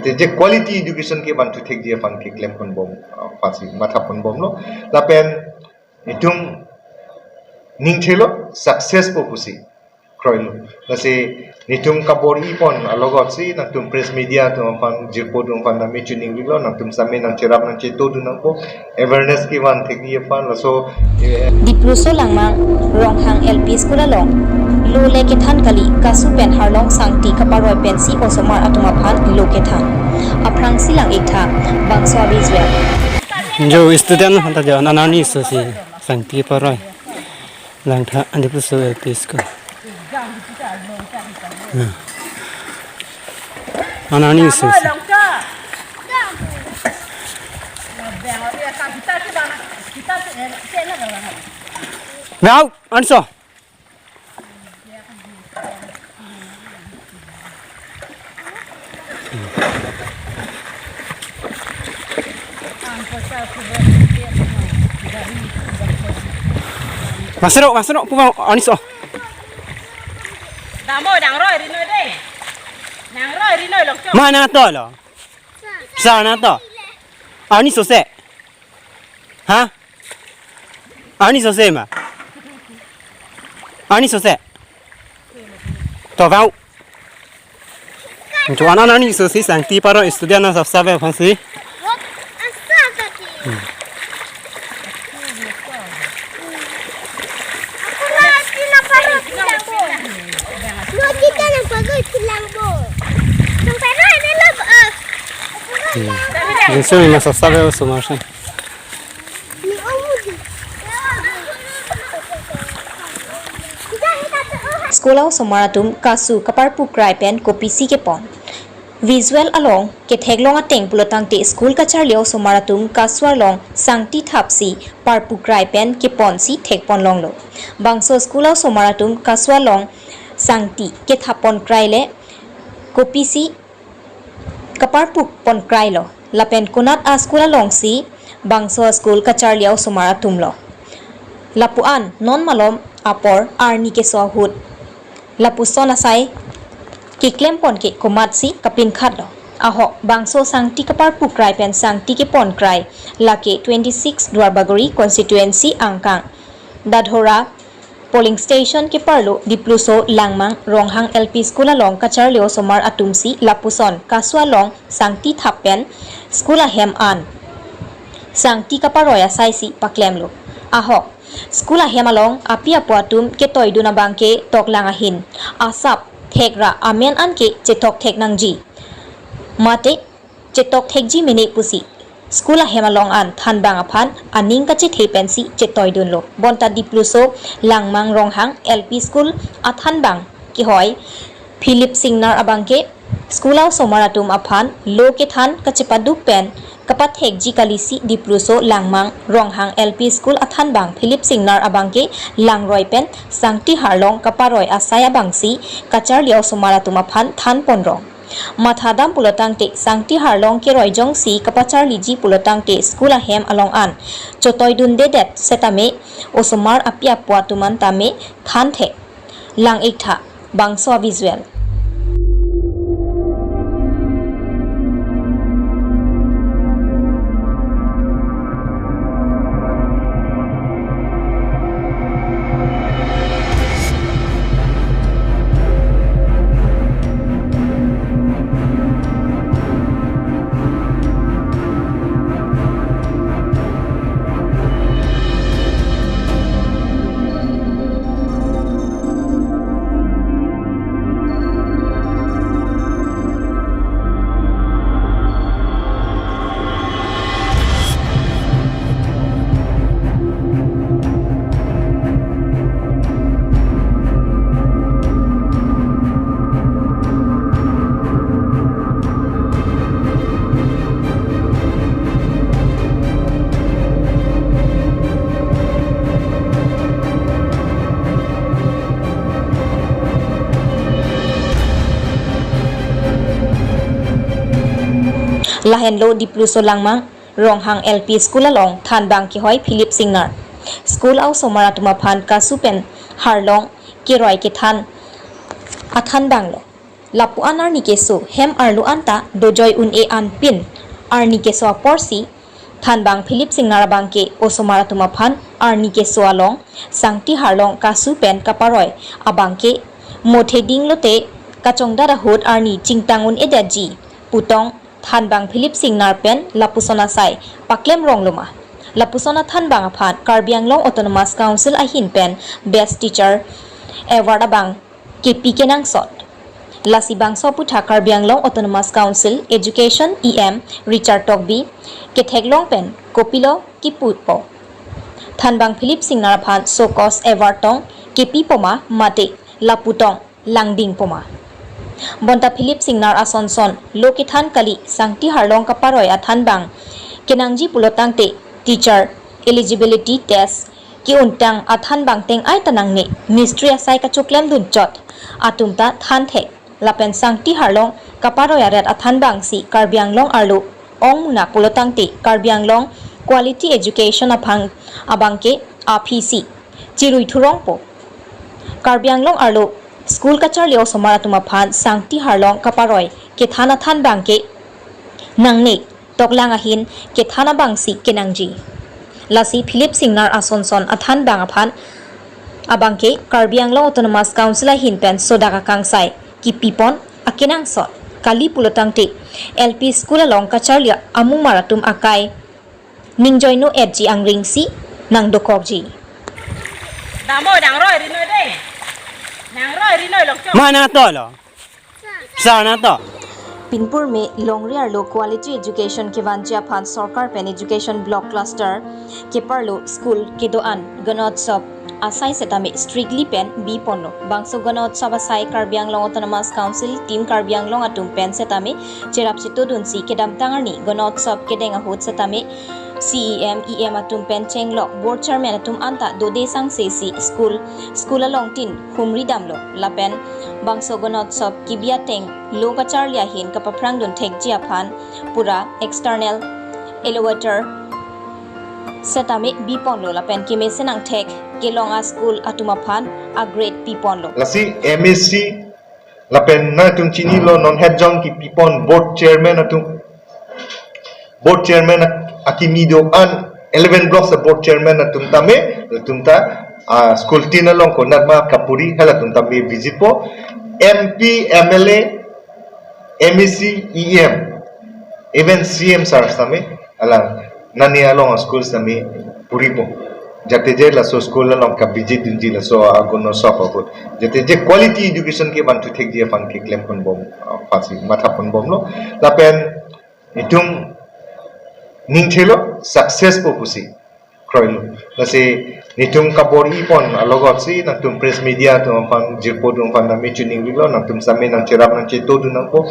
Itu je quality education ke bantu thek je fan ke claim pun bom pasi mata pun bom lo lapen itum ningthelo success po pusi kroilo nasi nitum kapori pon alogot si natum press media tu fan jirpo tu fan nami tuning lo natum same nang cerap nang ceto tu nang po awareness ke wan thek ye fan so di pluso langmang ronghang LP school along lo le ke than kali kasu pen harlong sangti keparoi pensi aosomar atum aphan lo ke than aprang silang ektha bangso visual jo student hanta jo nanani so si sangti keparoi lang tha andi pluso LP school nanani so si Now, answer. Masuk, pulang anis oh. Dang roi rinoi deh. Nang roi rinoi lok cok. Mana to lo? Sana to. Anis so se. Ha? Anis so se ma. Anis so se. To vào. Cho anh anis so se sang ti paro estudian na sabe fansi. Eso me las sabe aosomar. school aosomar atum kasu kaparpu krai pen kopi si ke pon visual along ke theklong ateng pulotang te school ka charli aosomar atum kaswar long sangti thapsi parpu krai pen ke pon si thek pon long lo bangso school aosomar atum kaswar long sangti ke thapon krai le kopi si kaparpu pon krai lo lapen kunat a school along si bangso school ka charli aosomar atum lo lapuan non malom apor arni ke so ahut lapuson asai ki klem pon ke komat si kapin khat lo aho bangso sangti kapar pu krai pen sangti ke pon krai lake 26 dwarbagori constituency angkang dadhora polling station ke parlo dipluso langmang ronghang LP school along kacharli aosomar atum si lapuson kaswa long sangti thapen school ahem an sangti kaparoya sai si paklem lo aho school ahem along api apuatum ke toiduna bangke toklang ahin asap thekra amen anke chetok thek nangji mate chetok thekji mene pusi school ahem along an thanbang aphan aning ka che thepensi chetoidun lo bonta dipluso langmang ronghang LP school athanbang ki hoy philip singnar abangke school aosomar atum aphan lo ke than ka chepaduk pen kapat hekji kalisi dipluso langmang ronghang LP school athanbang philip singnar abangke langroi pen sangti harlong kaparoi asaya bangsi kacharli aosomar atum aphan than ponrong mathadam pulotang te sangti harlong ke roijong si kapachar liji pulotang te school ahem along an chotoi dun de det setame aosomar apia puatuman tame than the lang ektha bangso visual lahen lo dipluso langmang ronghang LP school along thanbang ki hoy philip singnar school aosomar atum aphan kasupen harlong ki roi ki than athan bang lo lapu an arni keso hem arlu anta dojoy un e an pin arni keso apor si thanbang philip sing narabang ke aosomar atum aphan arni keso along sangti harlong kasu pen keparoi abang ke mothe ding lote kachongda ahut arni chingtangun edaji putong thanbang philip sing nar pen lapusona sai paklem rongluma lapusona thanbang aphan karbi anglong autonomous council ahin pen best teacher award abang kepi kenang sot lasi bangso putha karbi anglong autonomous council education em richard tokbi ketheglong pen kopilo kipupo thanbang philip sing nar aphan sokos award tong kepi poma mate laputong langding poma bonta philip singnar asonson lokithan kali sangti harlong keparoi athanbang kenangji pulotangte teacher eligibility test ki untang athanbang teng ai tanangne mystery asai ka choklem dun chot atumta than the lapen sangti harlong keparoi aret athanbang si karbianglong arlo ong muna pulotangte karbianglong quality education aphang abangke aphisi chirui thurong po karbianglong arlo school ka charli aosomar atum aphan sangti harlong keparoi ke thana than bangke nangne toklang ahin ke thana bangsi kenangji lasi philip singnar asonson athan bang aphan abangke karbianglong autonomous council ahin pen sodaka kangsai ki pipon akenang sot kali pulotangte lp school along ka charli amumar atum akai ningjoino edji angringsi nang dokokji damo dang roi ri noi de nang roi ri noi lok chok Mana to lo? Sana to. पिनपुर में लोंगरियार low quality education के वांचिया फान सरकार pen education block cluster के परलो स्कूल के दो अन गणोत्सव आसाई सेटा में स्ट्रिक्टली पेन बी पोनो बांसो गणोत्सव आसाई Karbi Anglong autonomous council team Karbi Anglong अटुम पेन सेटा में चेरापचितो दुनसी के दामतांगरनी गणोत्सव के देंगा होत सेटा में CEM EM atum pen chenglo board chairman atum anta dode sang sesi school along tin humri damlo lapen bangso gonotsav kibia teng loga charlia hin kapaprang don thekji aphan pura external elevator setame biponlo lapen kimesenang thek kelonga school atum aphan a grade piponlo lasi MSc lapen na tum chini lo non head jong ki pipon board chairman akimido an 11 blocks the board chairman tumta school tin along ko natma kapuri hala tumta me visit po MP MLA MEC EM even CM sar same ala nani along school same puri po jate je la so school along ka visit dunji la so agono sop apot jate je quality education ke bantu thek je fan ke claim kon bom pasi matha kon bom lo lapen itum ningthelo success po pusi kroilo lase nitum kapor ipon alogot si natum press media to fan jirpo dum fan na mechuning lilo natum same nang cherap nang cheto dun po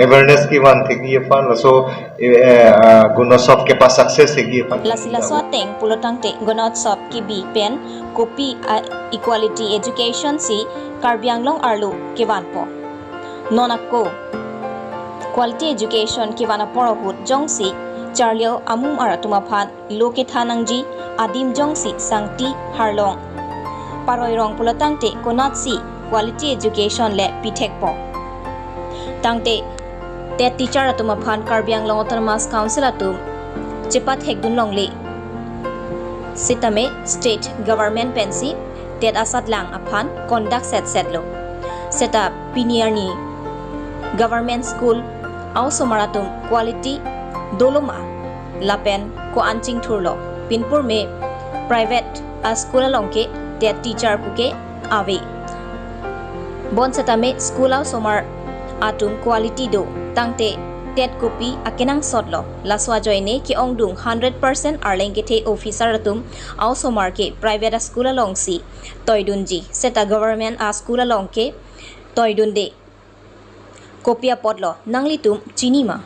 awareness ki wan thegi fan laso Gunotsav ke pas success thegi fan lasila swateng pulotangte Gunotsav kibi pen kopi equality education si karbianglong arlo kewan po nonakko quality education kiwana porahut jongsi charli amum aratum aphan loke thanangji adim jongsi sangti harlong paroi rong pulotangte konatsi quality education le pithekpo tangte te teacher atum aphan karbianglong autonomous council atum chepat hekdun longle sitame state government pensi tet asat lang aphan conduct set lo setup piniarni government school aosomar atum quality doloma lapen ko anching thurlo pinpur me private school along ke te teacher puke ave bon setame school aosomar atum quality do tangte tet kopi akenang sotlo laswa joine ki ongdung 100% arleng ke the officer atum aosomar ke private school along si toidunji seta government school along ke toidunde kopia podlo nangli tum chinima